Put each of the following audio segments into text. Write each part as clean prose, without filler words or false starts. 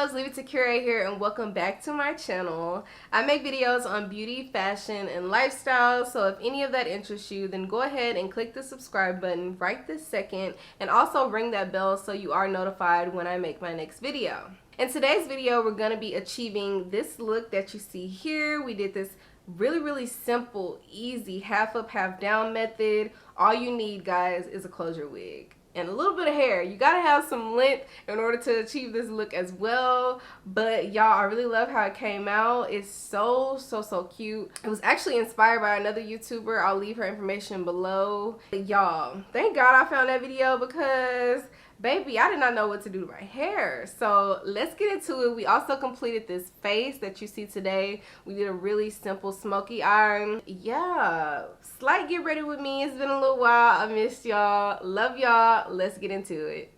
loves, leave it to Curate here and welcome back to my channel. I make videos on beauty, fashion, and lifestyle, so if any of that interests you, then go ahead and click the subscribe button right this second and also ring that bell so you are notified when I make my next video. In today's video, we're going to be achieving this look that you see here. We did this really simple, easy half up, half down method. All you need, guys, is a closure wig and a little bit of hair. You gotta have some length in order to achieve this look as well. But y'all, I really love how it came out. It's so cute. It was actually inspired by another YouTuber. I'll leave her information below. Y'all, thank God I found that video because baby, I did not know what to do to my hair. So let's get into it. We also completed this face that you see today. We did a really simple smoky eye. Yeah, slight get ready with me. It's been a little while. I missed y'all. Love y'all. Let's get into it.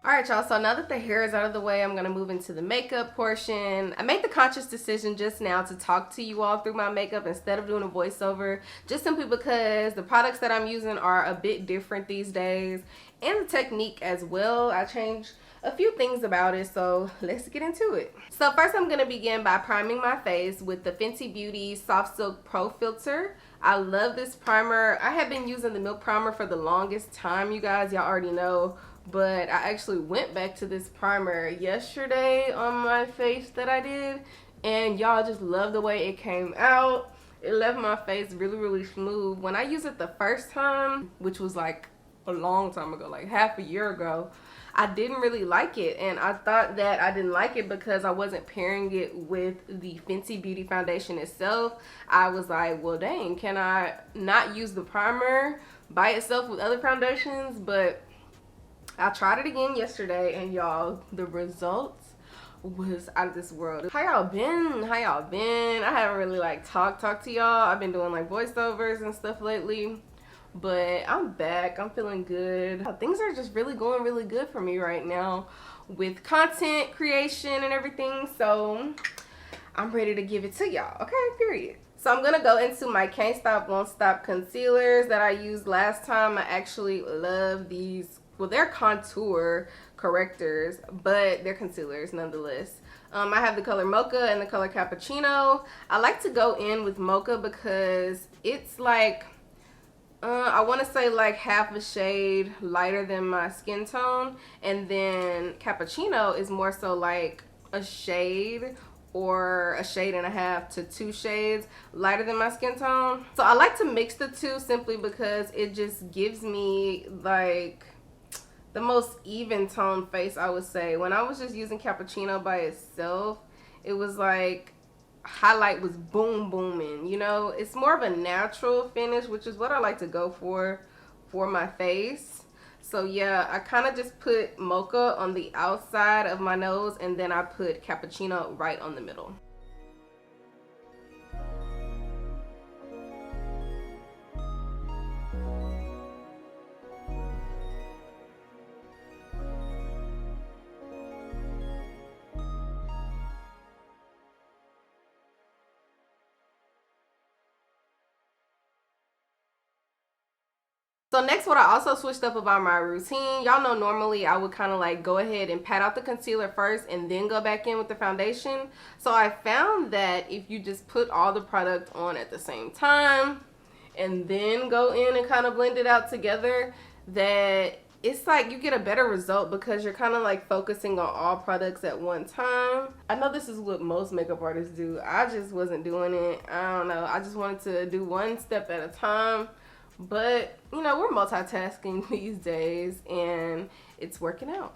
Alright y'all, so now that the hair is out of the way, I'm going to move into the makeup portion. I made the conscious decision just now to talk to you all through my makeup instead of doing a voiceover, just simply because the products that I'm using are a bit different these days, and the technique as well. I changed a few things about it, so let's get into it. So first I'm going to begin by priming my face with the Fenty Beauty Soft Silk Pro Filter. I love this primer. I have been using the Milk Primer for the longest time, you guys. Y'all already know. But I actually went back to this primer yesterday on my face that I did, and y'all, just love the way it came out. It left my face really smooth. When I used it the first time, which was like a long time ago, like half a year ago, I didn't really like it, and I thought that I didn't like it because I wasn't pairing it with the Fenty Beauty foundation itself. I was like, well dang, can I not use the primer by itself with other foundations? But I tried it again yesterday, and y'all, the results was out of this world. How y'all been? How y'all been? I haven't really like talked to y'all. I've been doing like voiceovers and stuff lately, but I'm back. I'm feeling good. Things are just really going really good for me right now with content creation and everything, so I'm ready to give it to y'all. Okay, period. So I'm gonna go into my Can't Stop Won't Stop concealers that I used last time. I actually love these. Well, they're contour correctors, but they're concealers nonetheless. I have the color Mocha and the color Cappucino. I like to go in with Mocha because it's like, I want to say like half a shade lighter than my skin tone. And then Cappucino is more so like a shade or a shade and a half to 2 shades lighter than my skin tone. So I like to mix the two simply because it just gives me like the most even tone face, I would say. When I was just using Cappucino by itself, it was like highlight was booming, you know. It's more of a natural finish, which is what I like to go for my face. So yeah, I kind of just put Mocha on the outside of my nose, and then I put Cappucino right on the middle. So next, what I also switched up about my routine, y'all know normally I would kind of like go ahead and pat out the concealer first and then go back in with the foundation. So I found that if you just put all the product on at the same time and then go in and kind of blend it out together, that it's like you get a better result because you're kind of like focusing on all products at one time. I know this is what most makeup artists do. I just wasn't doing it. I don't know. I just wanted to do one step at a time. But, you know, we're multitasking these days, and it's working out.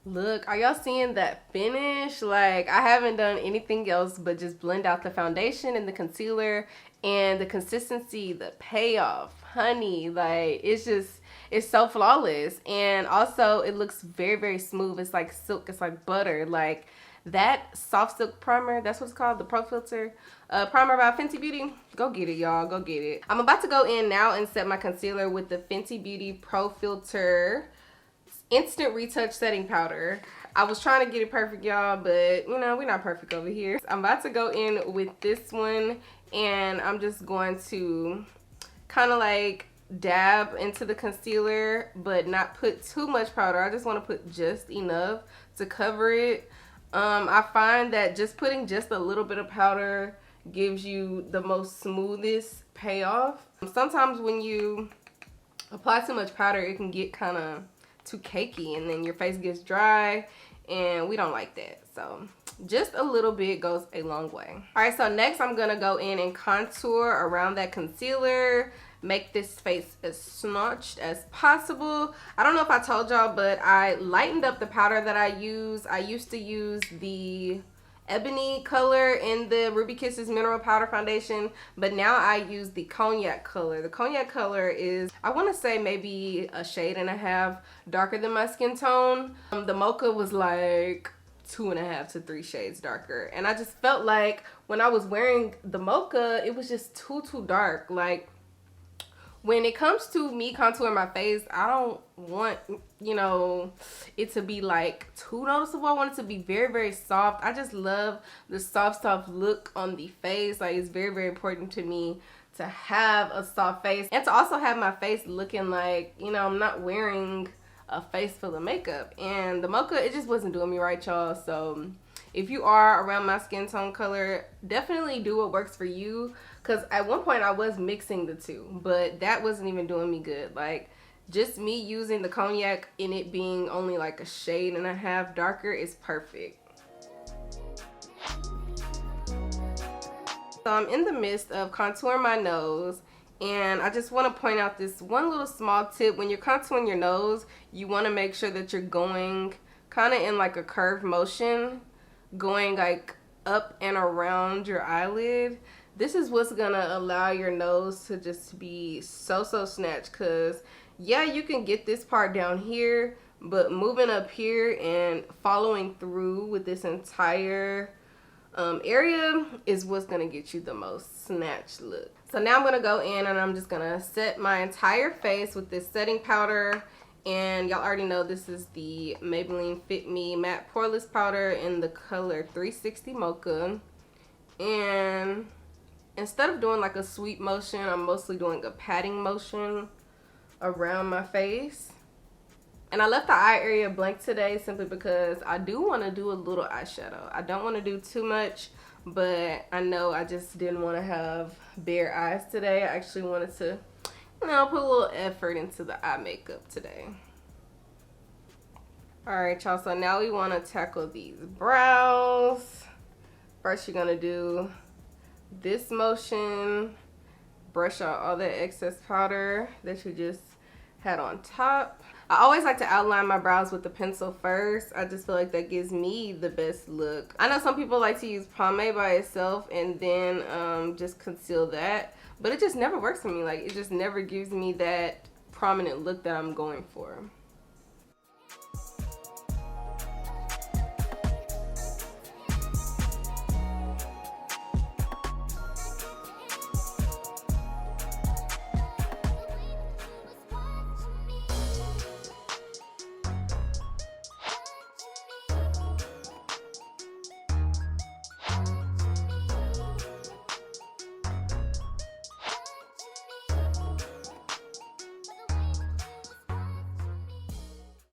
Look, are y'all seeing that finish? Like, I haven't done anything else but just blend out the foundation and the concealer, and the consistency, the payoff, honey, like it's so flawless. And also it looks very smooth. It's like silk, it's like butter. Like that soft silk primer, that's what it's called, the Pro Filter primer by Fenty Beauty. Go get it, y'all, go get it. I'm about to go in now and set my concealer with the Fenty Beauty Pro Filter Instant Retouch Setting Powder. I was trying to get it perfect, y'all, but you know, we're not perfect over here. I'm about to go in with this one, and I'm just going to kind of like dab into the concealer, but not put too much powder. I just want to put just enough to cover it. I find that just putting just a little bit of powder gives you the most smoothest payoff. Sometimes when you apply too much powder, it can get kind of too cakey and then your face gets dry, and we don't like that. So just a little bit goes a long way. All right, so next I'm gonna go in and contour around that concealer, make this face as snatched as possible. I don't know if I told y'all, but I lightened up the powder that I use. I used to use the ebony color in the Ruby Kisses mineral powder foundation, but now I use the cognac color. The cognac color is, I want to say, maybe a shade and a half darker than my skin tone. The Mocha was like 2.5 to 3 shades darker, and I just felt like when I was wearing the Mocha, it was just too dark. Like, when it comes to me contouring my face, I don't want, you know, it to be like too noticeable. I want it to be very soft. I just love the soft look on the face. Like, it's very important to me to have a soft face and to also have my face looking like, you know, I'm not wearing a face full of makeup. And the Mocha, it just wasn't doing me right, y'all. So if you are around my skin tone color, definitely do what works for you. Because at one point I was mixing the two, but that wasn't even doing me good. Like, just me using the cognac and it being only like a shade and a half darker is perfect. So I'm in the midst of contouring my nose, and I just want to point out this one little small tip. When you're contouring your nose, you want to make sure that you're going kind of in like a curved motion, going like up and around your eyelid. This is what's gonna allow your nose to just be so snatched, because yeah, you can get this part down here, but moving up here and following through with this entire area is what's gonna get you the most snatched look. So now I'm gonna go in and I'm just gonna set my entire face with this setting powder. And y'all already know this is the Maybelline Fit Me Matte Poreless Powder in the color 360 Mocha. And instead of doing like a sweep motion, I'm mostly doing a patting motion around my face. And I left the eye area blank today simply because I do want to do a little eyeshadow. I don't want to do too much, but I know I just didn't want to have bare eyes today. I actually wanted to, you know, put a little effort into the eye makeup today. Alright, y'all, so now we want to tackle these brows. First, you're going to do this motion, brush out all that excess powder that you just had on top. I always like to outline my brows with the pencil first. I just feel like that gives me the best look. I know some people like to use pomade by itself and then just conceal that, but it just never works for me. Like, it just never gives me that prominent look that I'm going for.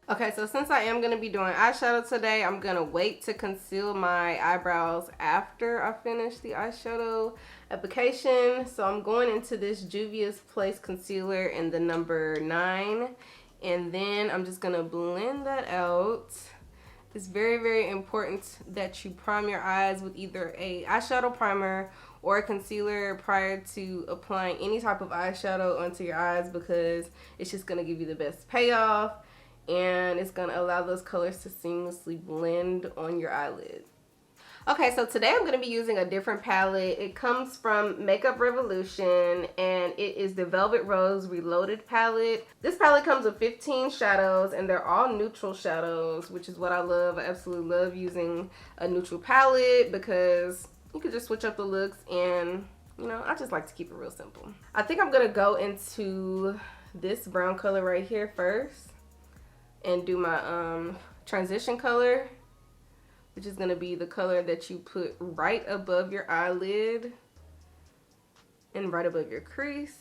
Okay, so since I am going to be doing eyeshadow today, I'm going to wait to conceal my eyebrows after I finish the eyeshadow application. So I'm going into this Juvia's Place concealer in the number 9. And then I'm just going to blend that out. It's very important that you prime your eyes with either a eyeshadow primer or a concealer prior to applying any type of eyeshadow onto your eyes, because it's just going to give you the best payoff. And it's going to allow those colors to seamlessly blend on your eyelid. Okay, so today I'm going to be using a different palette. It comes from Makeup Revolution, and it is the Velvet Rose Reloaded palette. This palette comes with 15 shadows, and they're all neutral shadows, which is what I love. I absolutely love using a neutral palette because you can just switch up the looks, and, you know, I just like to keep it real simple. I think I'm going to go into this brown color right here first and do my transition color, which is going to be the color that you put right above your eyelid and right above your crease.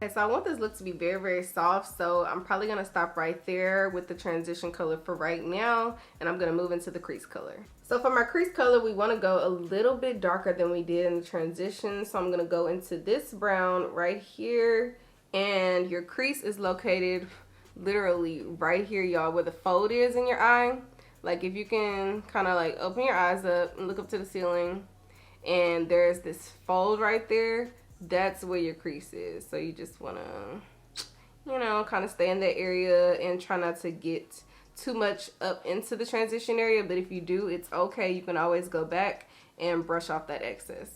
Okay, So I want this look to be very, very soft, so I'm probably going to stop right there with the transition color for right now, and I'm going to move into the crease color. So for my crease color, we want to go a little bit darker than we did in the transition, so I'm going to go into this brown right here, and your crease is located literally right here, y'all, where the fold is in your eye. Like if you can kind of like open your eyes up and look up to the ceiling, and there's this fold right there, that's where your crease is. So you just want to, you know, kind of stay in that area and try not to get too much up into the transition area. But if you do, it's okay. You can always go back and brush off that excess.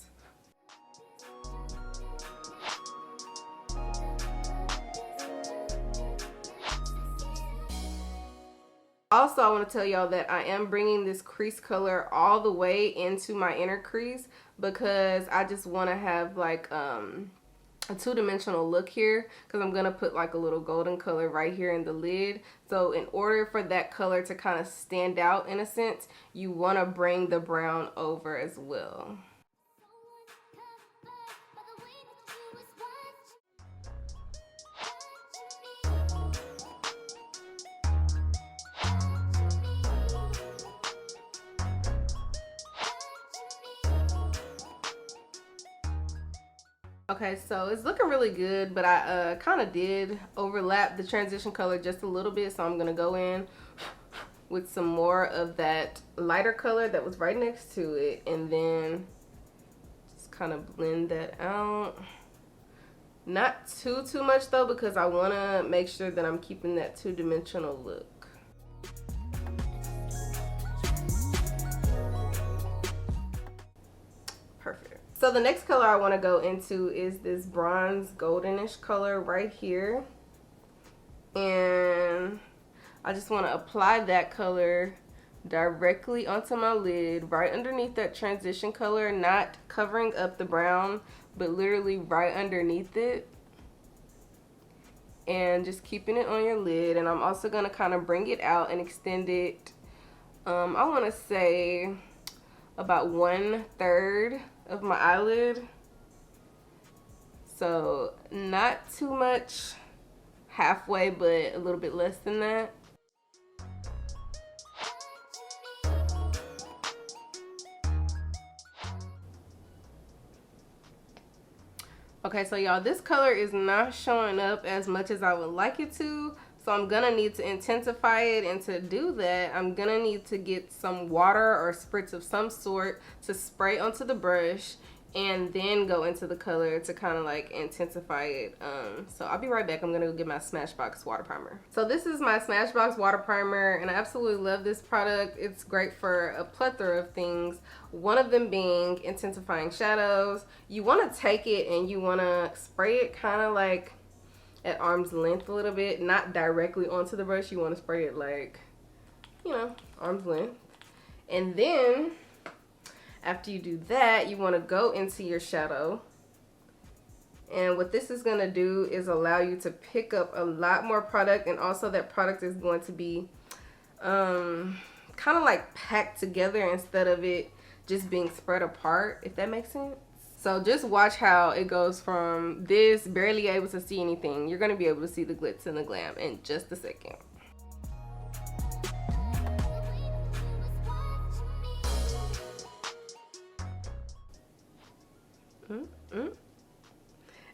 Also, I want to tell y'all that I am bringing this crease color all the way into my inner crease because I just want to have like a two-dimensional look here, because I'm going to put like a little golden color right here in the lid. So in order for that color to kind of stand out in a sense, you want to bring the brown over as well. Okay, so it's looking really good, but I kind of did overlap the transition color just a little bit, so I'm going to go in with some more of that lighter color that was right next to it, and then just kind of blend that out. Not too much though, because I want to make sure that I'm keeping that two-dimensional look. So the next color I want to go into is this bronze goldenish color right here. And I just want to apply that color directly onto my lid, right underneath that transition color, not covering up the brown, but literally right underneath it. And just keeping it on your lid. And I'm also going to kind of bring it out and extend it, I want to say about 1/3 of my eyelid. So not too much halfway, but a little bit less than that. Okay, so y'all, this color is not showing up as much as I would like it to, so I'm gonna need to intensify it, and to do that, I'm gonna need to get some water or spritz of some sort to spray onto the brush, and then go into the color to kind of like intensify it. So I'll be right back. I'm gonna go get my Smashbox water primer. So this is my Smashbox water primer, and I absolutely love this product. It's great for a plethora of things, one of them being intensifying shadows. You want to take it and you want to spray it kind of like at arm's length a little bit, not directly onto the brush. You want to spray it like, you know, arm's length. And then after you do that, you want to go into your shadow, and what this is going to do is allow you to pick up a lot more product, and also that product is going to be kind of like packed together instead of it just being spread apart, if that makes sense. So just watch how it goes from this barely able to see anything. You're going to be able to see the glitz and the glam in just a second.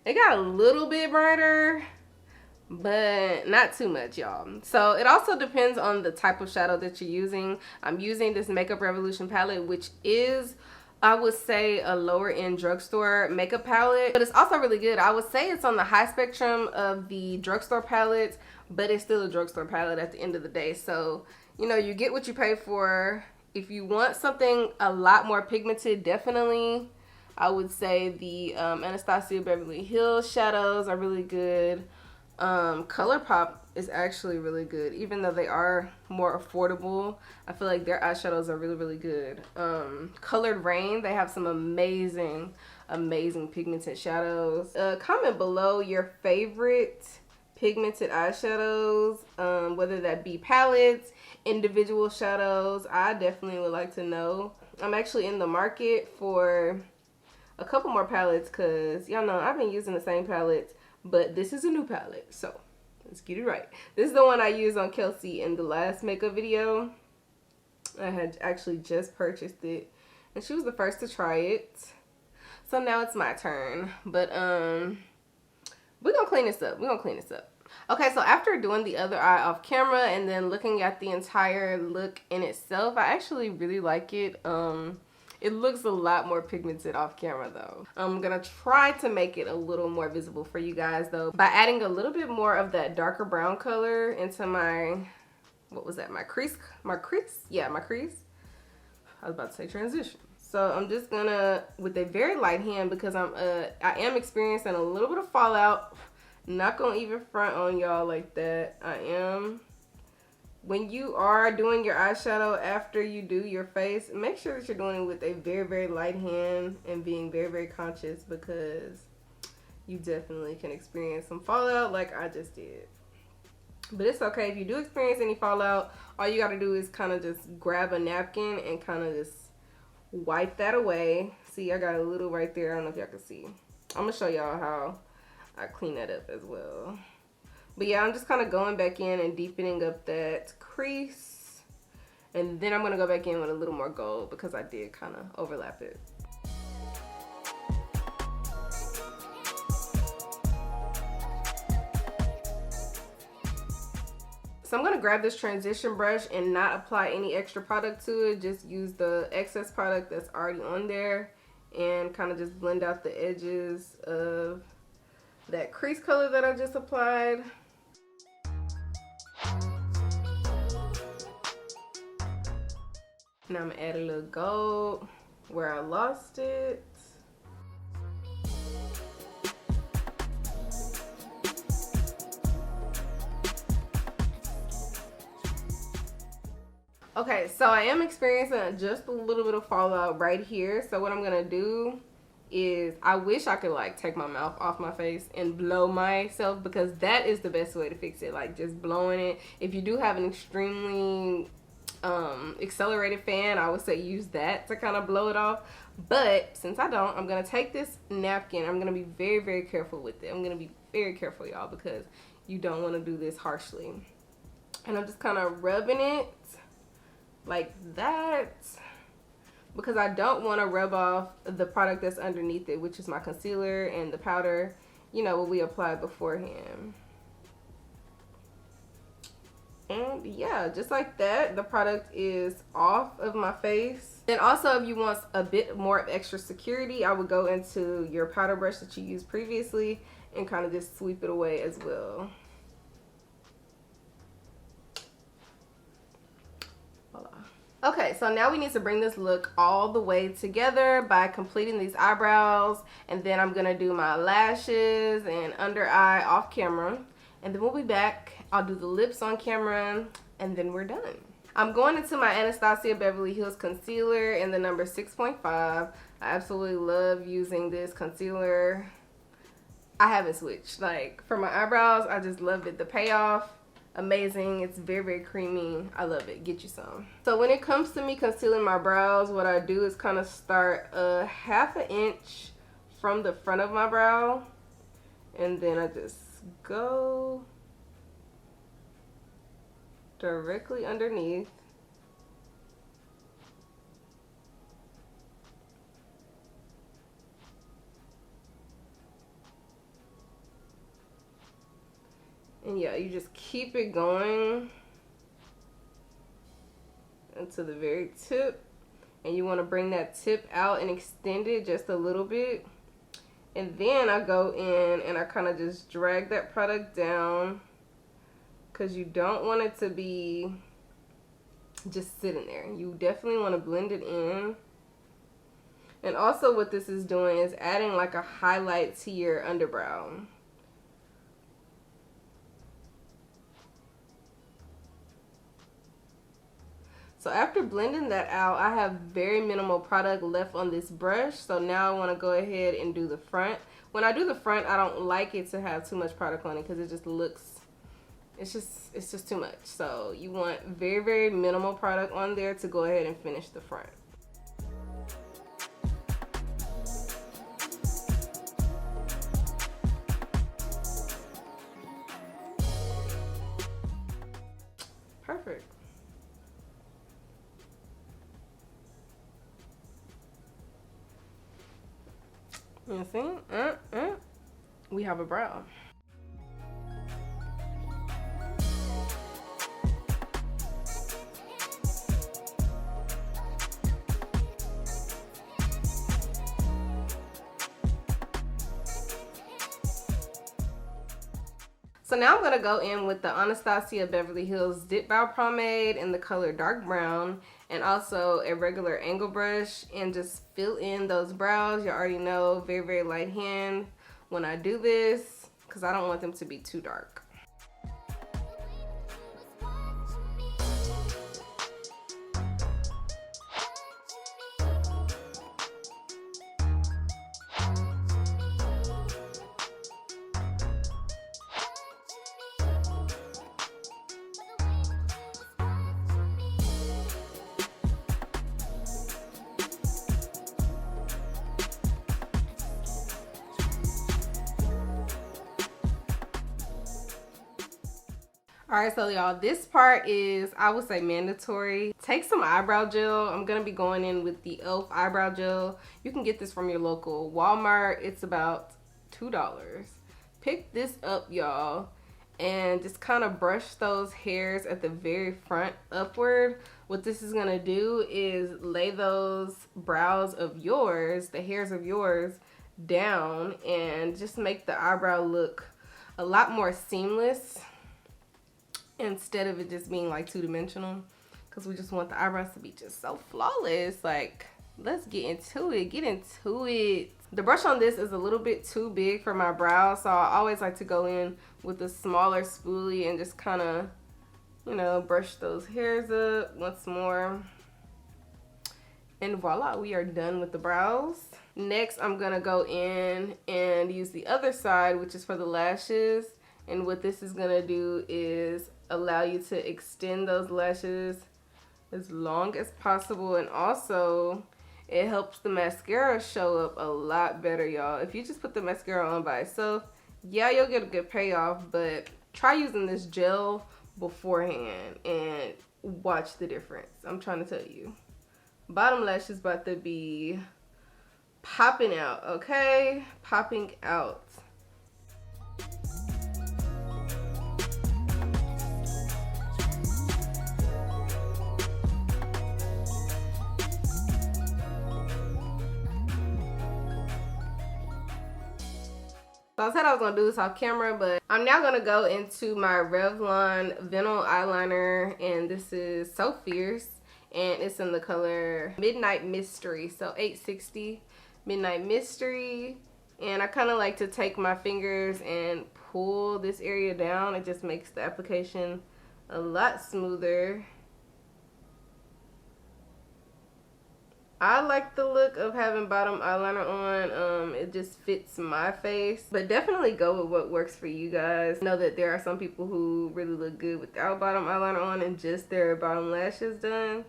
It got a little bit brighter, but not too much, y'all. So it also depends on the type of shadow that you're using. I'm using this Makeup Revolution palette, which is, I would say, a lower end drugstore makeup palette, but it's also really good. I would say it's on the high spectrum of the drugstore palettes, but it's still a drugstore palette at the end of the day. So, you know, you get what you pay for. If you want something a lot more pigmented, definitely I would say the Anastasia Beverly Hills shadows are really good. ColourPop is actually really good, even though they are more affordable. I feel like their eyeshadows are really, really good. Colored Rain, they have some amazing pigmented shadows. Comment below your favorite pigmented eyeshadows, whether that be palettes, individual shadows. I definitely would like to know. I'm actually in the market for a couple more palettes, because y'all know I've been using the same palettes, but this is a new palette, so let's get it right. This is the one I used on Kelsey in the last makeup video. I had actually just purchased it, and she was the first to try it. So now it's my turn, but we're gonna clean this up. Okay, so after doing the other eye off camera and then looking at the entire look in itself, I actually really like it. It looks a lot more pigmented off camera though. I'm gonna try to make it a little more visible for you guys though by adding a little bit more of that darker brown color into my, what was that, my crease? Yeah, my crease. I was about to say transition. So I'm just gonna, with a very light hand, because I am experiencing a little bit of fallout. Not gonna even front on y'all like that. I am. When you are doing your eyeshadow after you do your face, make sure that you're doing it with a very, very light hand and being very, very conscious, because you definitely can experience some fallout like I just did. But it's okay. If you do experience any fallout, all you gotta do is kind of just grab a napkin and kind of just wipe that away. See, I got a little right there. I don't know if y'all can see. I'm gonna show y'all how I clean that up as well. But yeah, I'm just kind of going back in and deepening up that crease. And then I'm going to go back in with a little more gold because I did kind of overlap it. So I'm going to grab this transition brush and not apply any extra product to it. Just use the excess product that's already on there and kind of just blend out the edges of that crease color that I just applied. Now I'm gonna add a little gold where I lost it. Okay, so I am experiencing just a little bit of fallout right here. So what I'm gonna do is, I wish I could like take my mouth off my face and blow myself, because that is the best way to fix it, like just blowing it. If you do have an extremely accelerated fan, I would say use that to kind of blow it off. But since I don't, I'm gonna take this napkin. I'm gonna be very, very careful with it. I'm gonna be very careful, y'all, because you don't want to do this harshly. And I'm just kind of rubbing it like that, because I don't want to rub off the product that's underneath it, which is my concealer and the powder, you know, what we applied beforehand. And yeah, just like that, the product is off of my face. And also, if you want a bit more of extra security, I would go into your powder brush that you used previously and kind of just sweep it away as well. Voila. Okay, so now we need to bring this look all the way together by completing these eyebrows, and then I'm gonna do my lashes and under eye off camera, and then we'll be back. I'll do the lips on camera, and then we're done. I'm going into my Anastasia Beverly Hills concealer in the number 6.5. I absolutely love using this concealer. I haven't switched. Like, for my eyebrows, I just love it. The payoff, amazing. It's very, very creamy. I love it. Get you some. So when it comes to me concealing my brows, what I do is kind of start a ½ inch from the front of my brow, and then I just go directly underneath. And yeah, you just keep it going until the very tip, and you want to bring that tip out and extend it just a little bit. And then I go in and I kind of just drag that product down, because you don't want it to be just sitting there. You definitely want to blend it in. And also what this is doing is adding like a highlight to your underbrow. So after blending that out, I have very minimal product left on this brush. So now I want to go ahead and do the front. When I do the front, I don't like it to have too much product on it, because it just looks, it's just too much. So you want very, very minimal product on there to go ahead and finish the front. perfect. You see? We have a brow. So now I'm going to go in with the Anastasia Beverly Hills Dip Brow Pomade in the color dark brown, and also a regular angle brush, and just fill in those brows. You already know, very, very light hand when I do this because I don't want them to be too dark. Alright, so y'all, this part is, I would say, mandatory. Take some eyebrow gel. I'm going to be going in with the e.l.f. eyebrow gel. You can get this from your local Walmart. It's about $2. Pick this up, y'all, and just kind of brush those hairs at the very front upward. What this is going to do is lay those brows of yours, the hairs of yours, down and just make the eyebrow look a lot more seamless, instead of it just being like two-dimensional, because we just want the eyebrows to be just so flawless. Like, let's get into it. The brush on this is a little bit too big for my brows, so I always like to go in with a smaller spoolie and just kind of, you know, brush those hairs up once more. And voila, we are done with the brows. Next, I'm gonna go in and use the other side, which is for the lashes. And what this is gonna do is allow you to extend those lashes as long as possible, and also it helps the mascara show up a lot better, y'all. If you just put the mascara on by itself, yeah, you'll get a good payoff, but try using this gel beforehand and watch the difference. I'm trying to tell you. Bottom lash is about to be popping out, okay? Popping out. So I said I was going to do this off camera, but I'm now going to go into my Revlon Vinyl Eyeliner, and this is So Fierce, and it's in the color Midnight Mystery, so 860 Midnight Mystery. And I kind of like to take my fingers and pull this area down. It just makes the application a lot smoother. I like the look of having bottom eyeliner on. It just fits my face, but definitely go with what works for you guys. Know that there are some people who really look good without bottom eyeliner on and just their bottom lashes done.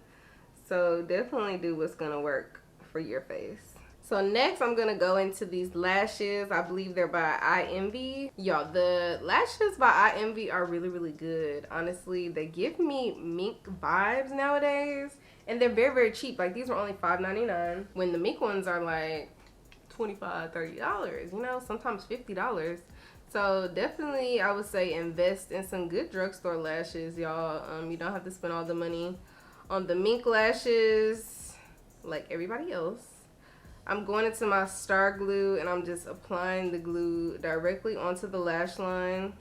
So definitely do what's gonna work for your face. So next I'm gonna go into these lashes. I believe they're by I Envy. Y'all, the lashes by I Envy are really, really good. Honestly, they give me mink vibes nowadays. And they're very, very cheap. Like, these were only $5.99 when the mink ones are like $25, $30, you know, sometimes $50. So definitely, I would say invest in some good drugstore lashes, y'all. You don't have to spend all the money on the mink lashes like everybody else. I'm going into my Star Glue and I'm just applying the glue directly onto the lash line.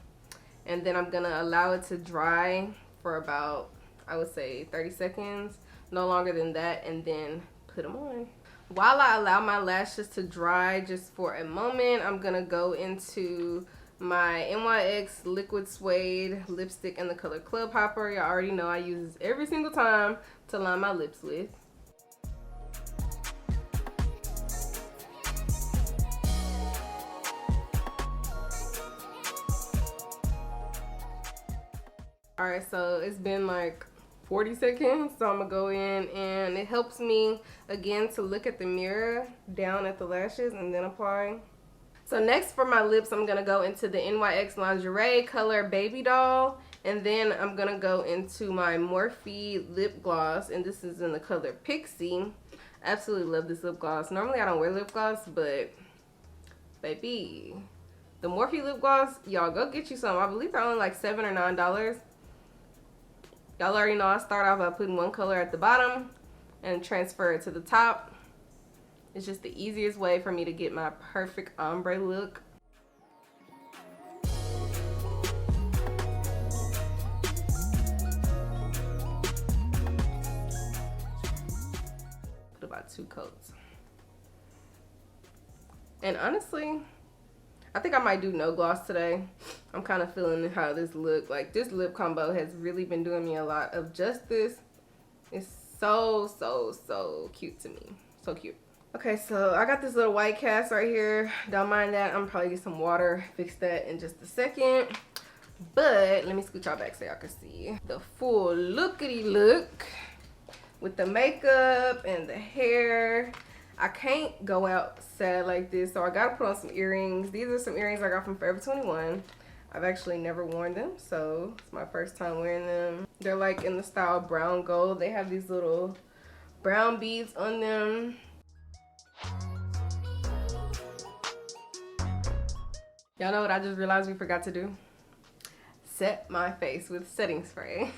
And then I'm gonna allow it to dry for about, I would say, 30 seconds. No longer than that, and then put them on. While I allow my lashes to dry just for a moment, I'm gonna go into my NYX Liquid Suede lipstick in the color Club Hopper. Y'all already know I use this every single time to line my lips with. Alright, so it's been like 40 seconds, so I'm gonna go in, and it helps me again to look at the mirror down at the lashes and then apply. So next for my lips, I'm gonna go into the NYX Lingerie color Baby Doll, And then I'm gonna go into my Morphe lip gloss, and this is in the color Pixie. Absolutely love this lip gloss. Normally I don't wear lip gloss, but baby, the Morphe lip gloss, y'all go get you some. I believe they're only like $7 or $9. Y'all already know I start off by putting one color at the bottom and transfer it to the top. It's just the easiest way for me to get my perfect ombre look. Put about 2 coats. And honestly, I think I might do no gloss today. I'm kind of feeling how this look, like this lip combo has really been doing me a lot of justice. It's so cute to me. So cute. Okay, so I got this little white cast right here. Don't mind that. I'm probably get some water, fix that in just a second. But let me scoot y'all back so y'all can see the full lookity look with the makeup and the hair. I can't go out sad like this, so I gotta put on some earrings. These are some earrings I got from Forever 21. I've actually never worn them, so it's my first time wearing them. They're like in the style brown gold. They have these little brown beads on them. Y'all know what I just realized we forgot to do? Set my face with setting spray.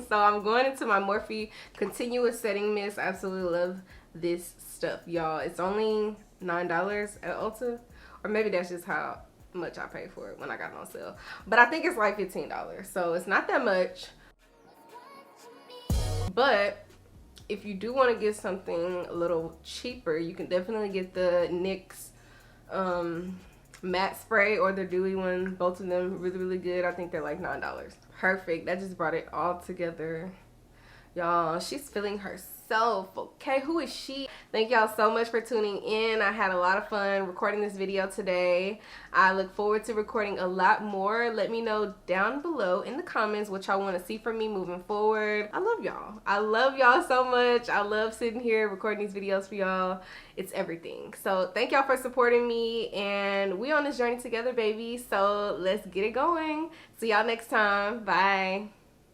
So I'm going into my Morphe Continuous Setting Mist. I absolutely love this stuff, y'all. It's only $9 at Ulta, or maybe that's just how much I paid for it when I got it on sale. But I think it's like $15, so it's not that much. But if you do want to get something a little cheaper, you can definitely get the NYX matte spray or the dewy one. Both of them really good. I think they're like $9. Perfect. That just brought it all together, y'all. She's feeling herself. Okay, who is she? Thank y'all so much for tuning in. I had a lot of fun recording this video today. I look forward to recording a lot more. Let me know down below in the comments what y'all want to see from me moving forward. I love y'all. I love y'all so much. I love sitting here recording these videos for y'all. It's everything. So thank y'all for supporting me, and we on this journey together, baby. So let's get it going. See y'all next time. Bye.